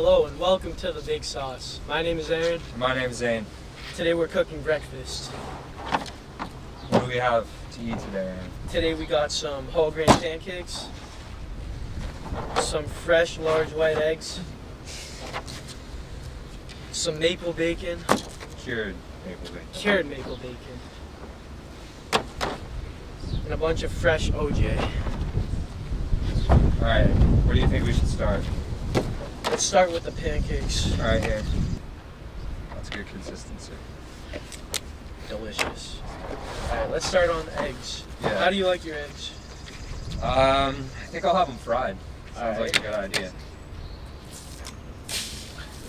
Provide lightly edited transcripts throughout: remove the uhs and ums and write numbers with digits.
Hello and welcome to the Big Sauce. My name is Aaron. My name is Zane. Today we're cooking breakfast. What do we have to eat today, Aaron? Today we got some whole grain pancakes, some fresh large white eggs, some maple bacon, Cured maple bacon. cured maple bacon, and a bunch of fresh OJ. Alright, where do you think we should start? Let's start with the pancakes. Alright, here. That's good consistency. Delicious. Alright, let's start on eggs. Yeah. How do you like your eggs? I think I'll have them fried. Sounds Alright. like a good idea.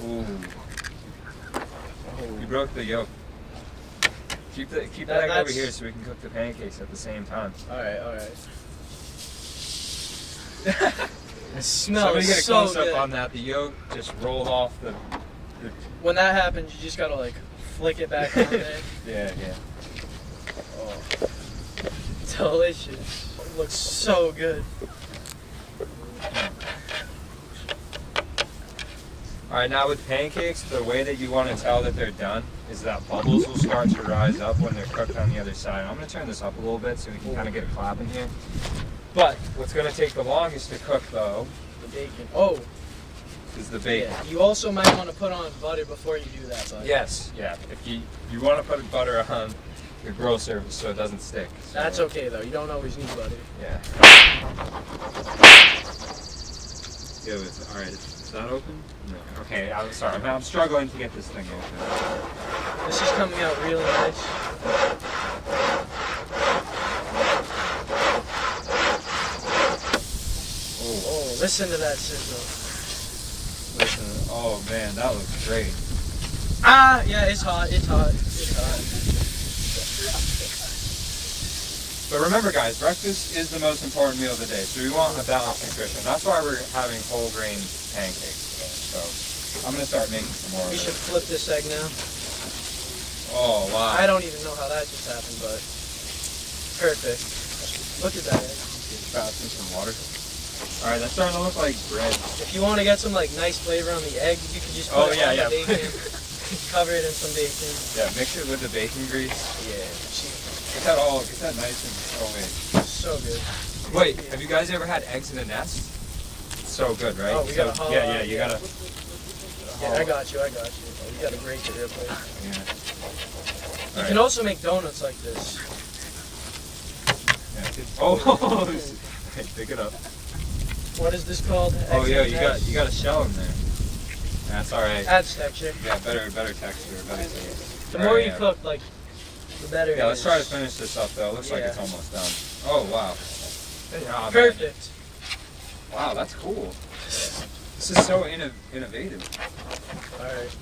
Ooh. You broke the yolk. Keep the egg over that's- here so we can cook the pancakes at the same time. Alright. It smells Somebody get a so close good. up on that. The yolk just rolled off the When that happens, you just gotta like flick it back on there. yeah. Oh, delicious. It looks so good. Alright, now with pancakes, the way that you want to tell that they're done is that bubbles will start to rise up when they're cooked on the other side. I'm going to turn this up a little bit so we can kind of get a clap in here. But what's going to take the longest to cook, though, The bacon. Oh, is the bacon. yeah. You also might want to put on butter before you do that, bud. Yes, yeah. If you want to put butter on your grill surface so it doesn't stick. So, That's okay though. You don't always need butter. Yeah. Alright, is that open? No. Okay, I'm sorry. I'm struggling to get this thing open. This is coming out really nice. Oh, listen to that sizzle. Listen, oh man, that looks great. Ah, yeah, it's hot. It's hot. But remember guys, breakfast is the most important meal of the day, so we want a balanced nutrition. That's why we're having whole grain pancakes today. So I'm gonna start making some more We of should it. flip this egg now. Oh wow. I don't even know how that just happened, but perfect. Look at that egg. Fast in some water. Alright, that's starting to look like bread. If you want to get some like nice flavor on the egg, you can just put it on the bacon, cover it in some bacon. Yeah, mix it with the bacon grease. Yeah, Get that nice and so good. Wait, have you guys ever had eggs in a nest? It's so good, right? Oh, we gotta hollow yeah, out, you yeah. gotta. Yeah, I got you. Oh, you gotta break it real quick. Yeah. You can also make donuts like this. Oh, pick it up. What is this called? Oh yeah, XXS? you got a shell in there. That's all right. Adds texture. Yeah, better texture, better taste. The All more right, you yeah. cook, like, the better. Yeah, it let's is. try to finish this up though. Looks like Yeah. it's almost done. Oh wow. Yeah, man. Perfect. Wow, that's cool. This is so innovative. All right.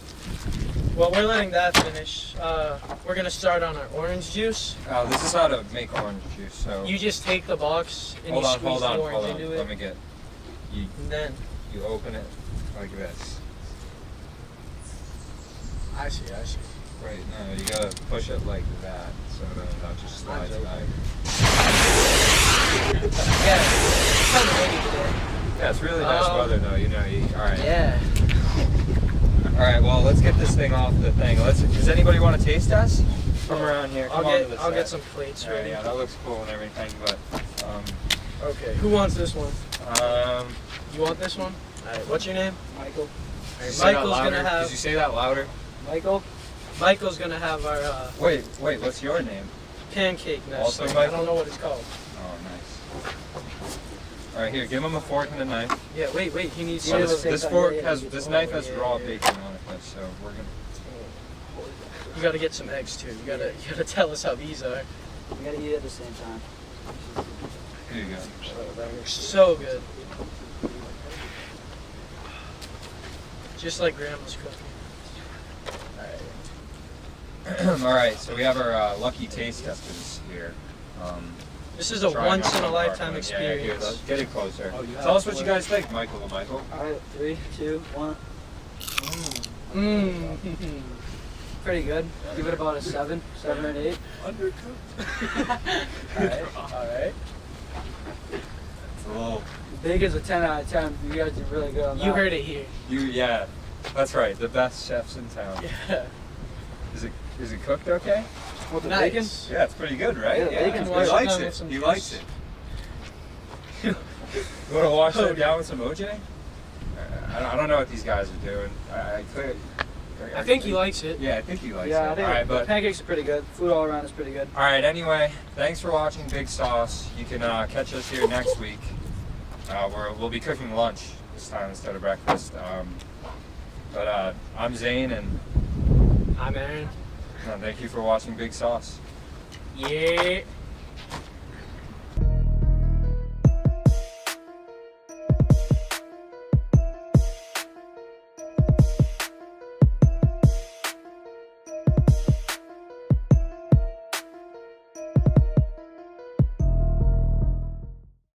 Well, we're letting that finish. We're gonna start on our orange juice. This is how to make orange juice. So You just take the box and hold you on, squeeze hold the on, orange hold on. into Let it, me get. You and then you open it like this. I see. Right, no, you gotta push it like that, so that just slides Mine's back. Yeah, it's kind of windy today. Yeah, it's really nice weather though, alright. Yeah. Alright, well, let's get this thing off the thing. Does anybody want to taste test? From around here, come on to the I'll get side. some plates Alright, ready. yeah, that looks cool and everything, but, Okay. Who wants this one? um, You want this one? All right. What's your name? Michael. you say that Michael's louder? gonna have. Could you say that louder? Michael? Michael's gonna have our Wait, what's your name? pancake nest. Also I Michael? don't know what it's called. Oh, nice. Alright, here, give him a fork and a knife. Yeah. Wait. He needs So to. this knife has raw bacon on it, so we're gonna. You gotta get some eggs too. You gotta tell us how these are. We gotta eat at the same time. Here you go. Oh, that looks so good. Just like Grandma's cooking. Alright, so we have our lucky taste testers here. This is a Trying out once in a some lifetime hard ones. Yeah, here, experience. get it closer. Oh, you Tell us have what you guys think, Michael. Alright, 3, 2, 1. Mmm. Pretty good. Give it about a 7 or an 8. Alright. It's a little Bacon's a 10 out of 10. You guys did really good on that. You heard it here. Yeah, that's right. The best chefs in town. Yeah. Is it cooked okay? What, the Nice. bacon? Yeah, it's pretty good, right? Yeah, the bacon's he good. likes Down with it. some He juice. likes it. You want to wash that down with some OJ? I don't know what these guys are doing. I think he likes it. Yeah, I think he likes it. Yeah, I think all right, the but pancakes are pretty good. Food all around is pretty good. all right. Anyway, thanks for watching Big Sauce. You can catch us here next week. We'll be cooking lunch this time instead of breakfast. But I'm Zane, and I'm Aaron. thank you for watching Big Sauce. Yeah.